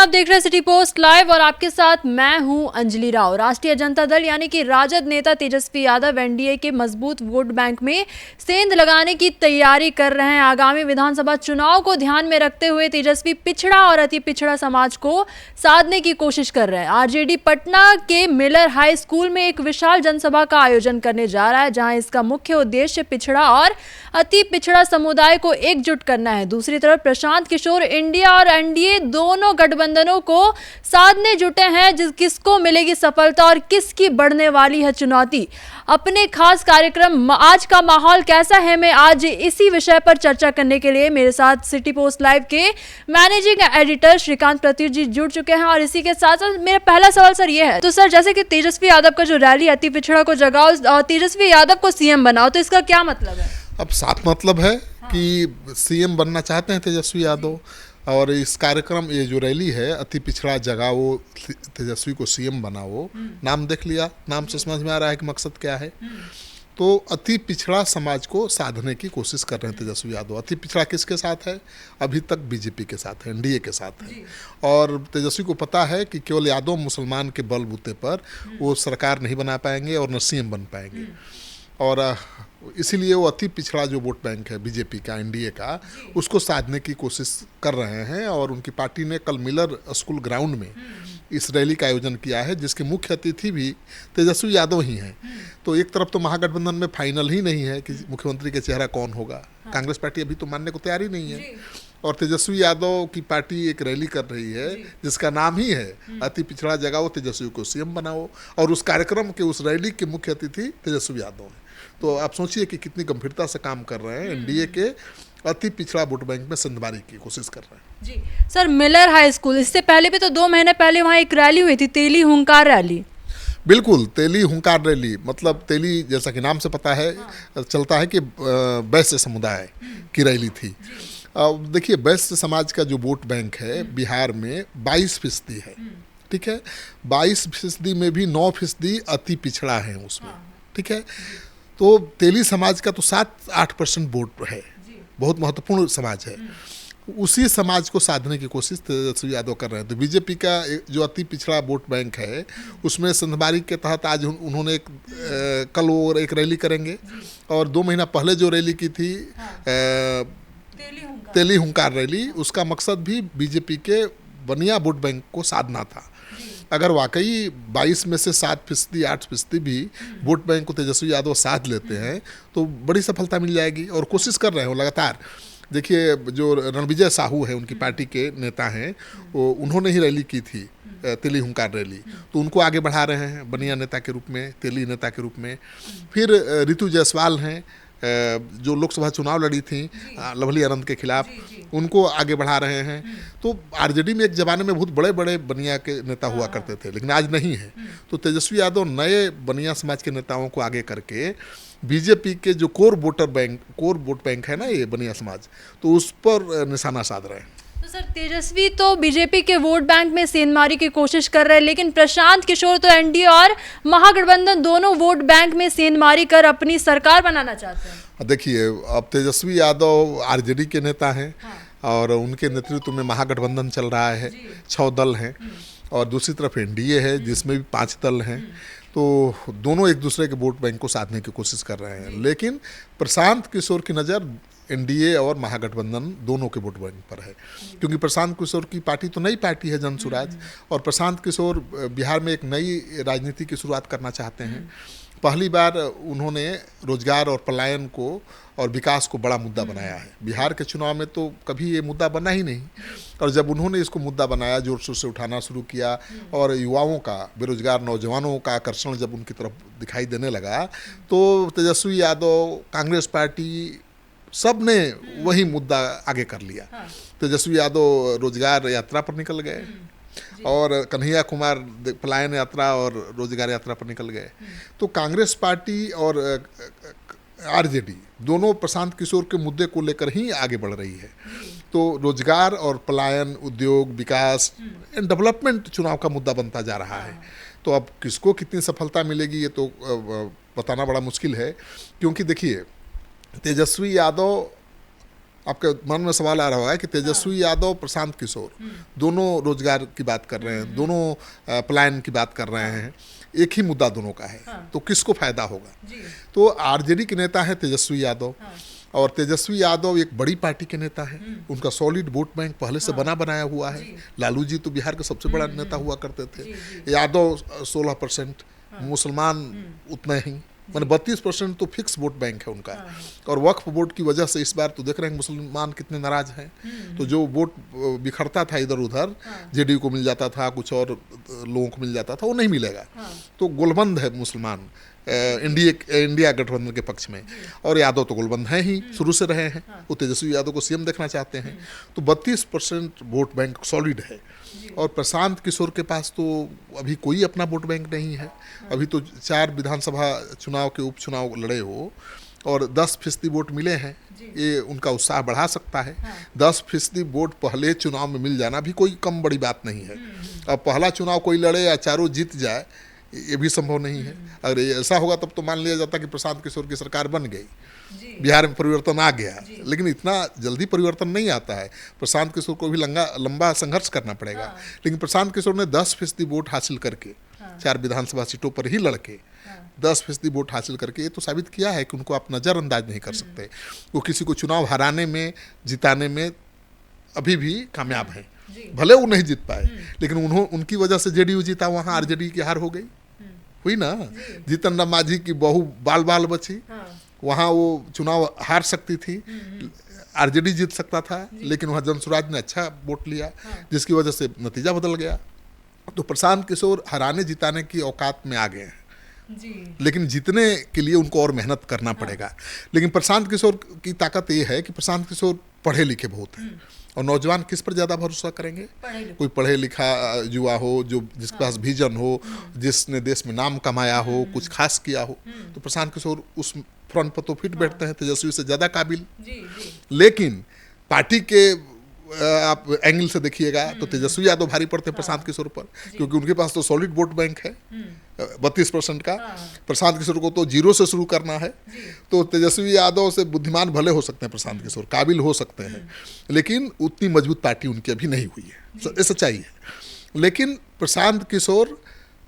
आप देख रहे हैं सिटी पोस्ट लाइव और आपके साथ मैं हूं अंजलि राव। राष्ट्रीय जनता दल यानी कि राजद नेता तेजस्वी यादव एनडीए के मजबूत वोट बैंक में सेंध लगाने की तैयारी कर रहे हैं। आगामी विधानसभा चुनाव को ध्यान में रखते हुए तेजस्वी पिछड़ा और अति पिछड़ा समाज को साधने की कोशिश कर रहे हैं। आरजेडी पटना के मिलर हाई स्कूल में एक विशाल जनसभा का आयोजन करने जा रहा है, जहां इसका मुख्य उद्देश्य पिछड़ा और अति पिछड़ा समुदाय को एकजुट करना है। दूसरी तरफ प्रशांत किशोर इंडिया और एनडीए दोनों गठबंधनों को साधने जुटे हैं। किसको मिलेगी सफलता और किसकी बढ़ने वाली है चुनौती। अपने खास कार्यक्रम आज का माहौल कैसा है में आज इसी विषय पर चर्चा करने के लिए मेरे साथ सिटी पोस्ट लाइव के मैनेजिंग एडिटर श्रीकांत प्रत्युष जी जुड़ चुके हैं। और इसी के साथ साथ मेरा पहला सवाल सर ये है, तो सर जैसे कि तेजस्वी यादव का जो रैली अति पिछड़ा को जगाओ और तेजस्वी यादव को सीएम बनाओ, तो इसका क्या मतलब है? अब साफ मतलब है कि सीएम बनना चाहते हैं तेजस्वी यादव, और इस कार्यक्रम ये जो रैली है अति पिछड़ा जगाओ तेजस्वी को सीएम बनाओ, नाम देख लिया, नाम से समझ में आ रहा है कि मकसद क्या है। तो अति पिछड़ा समाज को साधने की कोशिश कर रहे हैं तेजस्वी यादव। अति पिछड़ा किसके साथ है? अभी तक बीजेपी के साथ है, एनडीए के साथ है। और तेजस्वी को पता है कि केवल यादव मुसलमान के बलबूते पर वो सरकार नहीं बना पाएंगे और न सीएम बन पाएंगे। और इसीलिए वो अति पिछड़ा जो वोट बैंक है बीजेपी का, एनडीए का, उसको साधने की कोशिश कर रहे हैं। और उनकी पार्टी ने कल मिलर स्कूल ग्राउंड में इस रैली का आयोजन किया है, जिसके मुख्य अतिथि भी तेजस्वी यादव ही हैं। तो एक तरफ तो महागठबंधन में फाइनल ही नहीं है कि मुख्यमंत्री का चेहरा कौन होगा। कांग्रेस पार्टी अभी तो मानने को तैयार ही नहीं है, और तेजस्वी यादव की पार्टी एक रैली कर रही है जिसका नाम ही है अति पिछड़ा जगाओ तेजस्वी को सीएम बनाओ, और उस कार्यक्रम के उस रैली के मुख्य अतिथि तेजस्वी यादव हैं। तो आप सोचिए कि कितनी गंभीरता से काम कर रहे हैं। एनडीए के अति पिछड़ा वोट बैंक में संधबारी की कोशिश कर रहे हैं। जी सर, मिलर हाई स्कूल, इससे पहले भी तो 2 महीने पहले वहाँ एक रैली हुई थी, तेली हुंकार रैली। बिल्कुल, तेली हुंकार रैली, मतलब तेली जैसा कि नाम से पता है चलता है कि वैश्य समुदाय की रैली थी। देखिए, वैश्य समाज का जो वोट बैंक है बिहार में 22% है, ठीक है। 22% में भी 9% अति पिछड़ा है उसमें, ठीक है। तो तेली समाज का तो 7-8% वोट है, बहुत महत्वपूर्ण समाज है। उसी समाज को साधने की कोशिश तेजस्वी यादव कर रहे हैं। तो बीजेपी का जो अति पिछड़ा वोट बैंक है उसमें संधबारी के तहत आज उन्होंने कल वो एक रैली करेंगे, और 2 महीना पहले जो रैली की थी तेली हुंकार रैली, उसका मकसद भी बीजेपी के बनिया वोट बैंक को साधना था। अगर वाकई 22 में से 7%, 8% भी वोट बैंक को तेजस्वी यादव साध लेते हैं तो बड़ी सफलता मिल जाएगी, और कोशिश कर रहे हैं लगातार। देखिए, जो रणविजय साहू है उनकी पार्टी के नेता हैं, वो उन्होंने ही रैली की थी तेली हुंकार रैली, तो उनको आगे बढ़ा रहे हैं बनिया नेता के रूप में, तेली नेता के रूप में। फिर ऋतु जायसवाल हैं जो लोकसभा चुनाव लड़ी थी लवली आनंद के खिलाफ, उनको आगे बढ़ा रहे हैं। तो आरजेडी में एक ज़माने में बहुत बड़े बड़े बनिया के नेता हुआ करते थे, लेकिन आज नहीं है। तो तेजस्वी यादव नए बनिया समाज के नेताओं को आगे करके बीजेपी के जो कोर वोट बैंक है ना ये बनिया समाज, तो उस पर निशाना साध रहे हैं। तो सर, तेजस्वी तो बीजेपी के वोट बैंक में सेंधमारी की कोशिश कर रहे हैं, लेकिन प्रशांत किशोर तो एनडीए और महागठबंधन दोनों वोट बैंक में सेंधमारी कर अपनी सरकार बनाना चाहते हैं। देखिए, अब तेजस्वी यादव आरजेडी के नेता हैं, और उनके नेतृत्व में महागठबंधन चल रहा है, 6 दल हैं, और दूसरी तरफ एनडीए है जिसमें भी 5 दल हैं। तो दोनों एक दूसरे के वोट बैंक को साधने की कोशिश कर रहे हैं, लेकिन प्रशांत किशोर की नज़र एनडीए और महागठबंधन दोनों के वोट बैंक पर है, क्योंकि प्रशांत किशोर की पार्टी तो नई पार्टी है जनसुराज, और प्रशांत किशोर बिहार में एक नई राजनीति की शुरुआत करना चाहते हैं। पहली बार उन्होंने रोजगार और पलायन को और विकास को बड़ा मुद्दा बनाया है। बिहार के चुनाव में तो कभी ये मुद्दा बना ही नहीं, और जब उन्होंने इसको मुद्दा बनाया, जोर शोर से उठाना शुरू किया, और युवाओं का, बेरोजगार नौजवानों का आकर्षण जब उनकी तरफ दिखाई देने लगा, तो तेजस्वी यादव, कांग्रेस पार्टी, सब ने वही मुद्दा आगे कर लिया। तेजस्वी यादव रोजगार यात्रा पर निकल गए, और कन्हैया कुमार पलायन यात्रा और रोजगार यात्रा पर निकल गए। तो कांग्रेस पार्टी और आरजेडी दोनों प्रशांत किशोर के मुद्दे को लेकर ही आगे बढ़ रही है। तो रोजगार और पलायन, उद्योग, विकास एंड डेवलपमेंट चुनाव का मुद्दा बनता जा रहा है। तो अब किसको कितनी सफलता मिलेगी ये तो बताना बड़ा मुश्किल है, क्योंकि देखिए, तेजस्वी यादव आपके मन में सवाल आ रहा होगा कि तेजस्वी यादव, प्रशांत किशोर दोनों रोजगार की बात कर रहे हैं, दोनों पलायन की बात कर रहे हैं, एक ही मुद्दा दोनों का है, तो किसको फायदा होगा? तो आरजेडी के नेता है तेजस्वी यादव, और तेजस्वी यादव एक बड़ी पार्टी के नेता है, उनका सॉलिड वोट बैंक पहले से बना बनाया हुआ है। लालू जी तो बिहार के सबसे बड़ा नेता हुआ करते थे, यादव 16%, मुसलमान उतना ही, मैंने 32% तो फिक्स वोट बैंक है उनका। और वक्फ बोर्ड की वजह से इस बार तो देख रहे हैं मुसलमान कितने नाराज हैं। तो जो वोट बिखरता था इधर उधर, जेडीयू को मिल जाता था, कुछ और लोगों को मिल जाता था, वो नहीं मिलेगा। तो गोलबंद है मुसलमान इंडिया गठबंधन के पक्ष में, और यादव तो गोलबंद हैं ही, शुरू से रहे हैं। वो तेजस्वी यादव को सीएम देखना चाहते हैं। तो 32% वोट बैंक सॉलिड है। और प्रशांत किशोर के पास तो अभी कोई अपना वोट बैंक नहीं है। अभी तो 4 विधानसभा चुनाव के उपचुनाव लड़े हो और 10% वोट मिले हैं, ये उनका उत्साह बढ़ा सकता है। 10% वोट पहले चुनाव में मिल जाना भी कोई कम बड़ी बात नहीं है। अब पहला चुनाव कोई लड़े या चारों जीत जाए, ये भी संभव नहीं है। अगर ऐसा होगा तब तो मान लिया जाता कि प्रशांत किशोर की सरकार बन गई, बिहार में परिवर्तन आ गया। लेकिन इतना जल्दी परिवर्तन नहीं आता है। प्रशांत किशोर को भी लंबा संघर्ष करना पड़ेगा। लेकिन प्रशांत किशोर ने 10% वोट हासिल करके 4 विधानसभा सीटों पर ही लड़के 10% वोट हासिल करके ये तो साबित किया है कि उनको आप नज़रअंदाज नहीं कर सकते। वो किसी को चुनाव हराने में, जिताने में अभी भी कामयाब हैं। भले वो नहीं जीत पाए, लेकिन उनकी वजह से जेडीयू जीता, वहाँ आरजेडी की हार हो गई, हुई ना। जीतन राम मांझी की बहू बाल बाल बची, वहाँ वो चुनाव हार सकती थी, आरजेडी जीत सकता था, लेकिन वहाँ जनसुराज ने अच्छा वोट लिया, जिसकी वजह से नतीजा बदल गया। तो प्रशांत किशोर हराने जिताने की औकात में आ गए हैं, लेकिन जीतने के लिए उनको और मेहनत करना पड़ेगा। लेकिन प्रशांत किशोर की ताकत ये है कि प्रशांत किशोर पढ़े लिखे बहुत हैं। और नौजवान किस पर ज़्यादा भरोसा करेंगे? कोई पढ़े लिखा युवा हो, जो जिसके पास विजन हो, जिसने देश में नाम कमाया हो, कुछ खास किया हो। तो प्रशांत किशोर उस फ्रंट पर तो फिट बैठते हैं, तेजस्वी से ज़्यादा काबिल। लेकिन पार्टी के आप एंगल से देखिएगा तो तेजस्वी यादव भारी पड़ते हैं प्रशांत किशोर पर, क्योंकि उनके पास तो सॉलिड वोट बैंक है 32% का। प्रशांत किशोर को तो 0 से शुरू करना है। तो तेजस्वी यादव से बुद्धिमान भले हो सकते हैं प्रशांत किशोर, काबिल हो सकते हैं, लेकिन उतनी मजबूत पार्टी उनकी अभी नहीं हुई है, ये सच्चाई है। लेकिन प्रशांत किशोर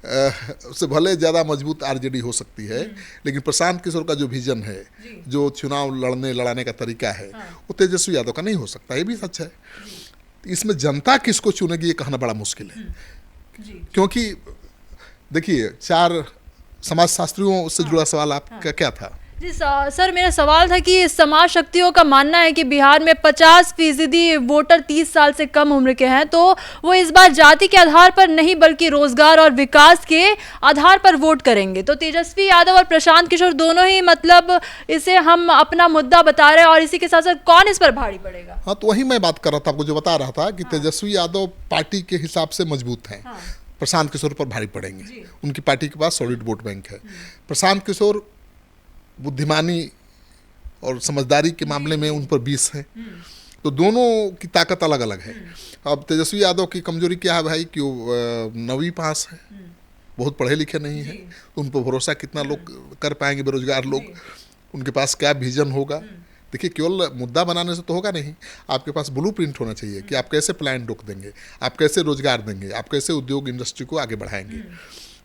से भले ज़्यादा मजबूत आरजेडी हो सकती है, लेकिन प्रशांत किशोर का जो विजन है, जो चुनाव लड़ाने का तरीका है, वो तेजस्वी यादव का नहीं हो सकता। ये भी सच है। इसमें जनता किसको चुनेगी ये कहना बड़ा मुश्किल है, क्योंकि देखिए 4 समाजशास्त्रियों से जुड़ा सवाल आपका क्या था? जी सर, मेरा सवाल था कि समाज शक्तियों का मानना है कि बिहार में 50% वोटर 30 साल से कम उम्र के हैं, तो वो इस बार जाति के आधार पर नहीं बल्कि रोजगार और विकास के आधार पर वोट करेंगे। तो तेजस्वी यादव और प्रशांत किशोर दोनों ही मतलब इसे हम अपना मुद्दा बता रहे हैं, और इसी के साथ साथ कौन इस पर भारी पड़ेगा? हाँ, तो वही मैं बात कर रहा था, आपको जो बता रहा था कि तेजस्वी यादव पार्टी के हिसाब से मजबूत हैं, प्रशांत किशोर पर भारी पड़ेंगे। उनकी पार्टी के पास सॉलिड वोट बैंक है। प्रशांत किशोर बुद्धिमानी और समझदारी के मामले में उन पर 20 हैं। तो दोनों की ताकत अलग अलग है। अब तेजस्वी यादव की कमजोरी क्या है भाई, कि वो 9वीं पास है, बहुत पढ़े लिखे नहीं है। तो उन पर भरोसा कितना लोग कर पाएंगे? बेरोजगार लोग, उनके पास क्या विजन होगा? देखिए, केवल मुद्दा बनाने से तो होगा नहीं, आपके पास ब्लूप्रिंट होना चाहिए कि आप कैसे प्लान रोक देंगे, आप कैसे रोजगार देंगे, आप कैसे उद्योग इंडस्ट्री को आगे बढ़ाएंगे।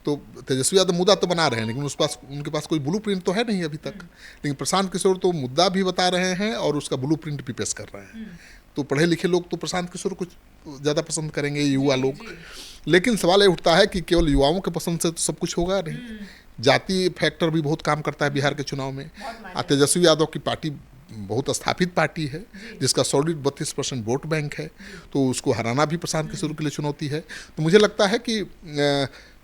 तो तेजस्वी यादव मुद्दा तो बना रहे हैं, लेकिन उनके पास कोई ब्लूप्रिंट तो है नहीं अभी तक। लेकिन प्रशांत किशोर तो मुद्दा भी बता रहे हैं और उसका ब्लूप्रिंट भी पेश कर रहे हैं। तो पढ़े लिखे लोग तो प्रशांत किशोर को ज़्यादा पसंद करेंगे, युवा लोग। लेकिन सवाल ये उठता है कि केवल युवाओं के पसंद से तो सब कुछ होगा नहीं। जाति फैक्टर भी बहुत काम करता है बिहार के चुनाव में। तेजस्वी यादव की पार्टी बहुत स्थापित पार्टी है, जिसका सॉलिड 32% वोट बैंक है, तो उसको हराना भी प्रशांत किशोर के लिए चुनौती है। तो मुझे लगता है कि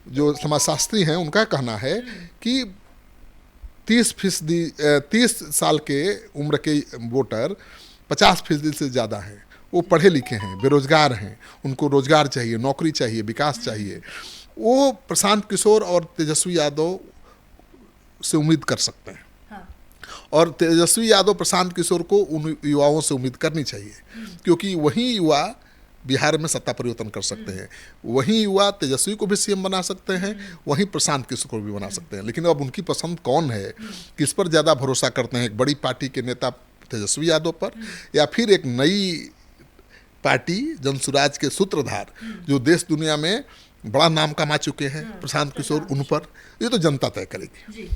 जो समाजशास्त्री हैं उनका कहना है कि 30 साल के उम्र के वोटर 50% से ज़्यादा हैं। वो पढ़े लिखे हैं, बेरोजगार हैं, उनको रोजगार चाहिए, नौकरी चाहिए, विकास चाहिए। वो प्रशांत किशोर और तेजस्वी यादव से उम्मीद कर सकते हैं। और तेजस्वी यादव प्रशांत किशोर को उन युवाओं से उम्मीद करनी चाहिए, क्योंकि वही युवा बिहार में सत्ता परिवर्तन कर सकते हैं। वही युवा तेजस्वी को भी सीएम बना सकते हैं, वहीं प्रशांत किशोर को भी बना सकते हैं। लेकिन अब उनकी पसंद कौन है, किस पर ज़्यादा भरोसा करते हैं? एक बड़ी पार्टी के नेता तेजस्वी यादव पर, या फिर एक नई पार्टी जनसुराज के सूत्रधार जो देश दुनिया में बड़ा नाम कमा चुके हैं, प्रशांत किशोर, उन पर, ये तो जनता तय करेगी।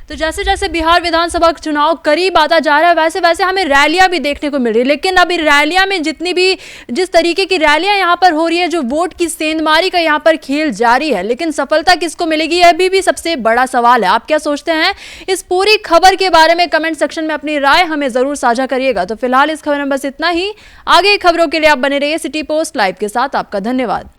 तो जैसे जैसे बिहार विधानसभा चुनाव करीब आता जा रहा है वैसे वैसे हमें रैलियां भी देखने को मिल रही है, लेकिन अभी रैलियां में जिस तरीके की रैलियां यहाँ पर हो रही है, जो वोट की सेंधमारी का यहाँ पर खेल जारी है, लेकिन सफलता किसको मिलेगी अभी भी सबसे बड़ा सवाल है। आप क्या सोचते हैं इस पूरी खबर के बारे में? कमेंट सेक्शन में अपनी राय हमें जरूर साझा करिएगा। तो फिलहाल इस खबर में बस इतना ही। आगे खबरों के लिए आप बने रहिए सिटी पोस्ट लाइव के साथ। आपका धन्यवाद।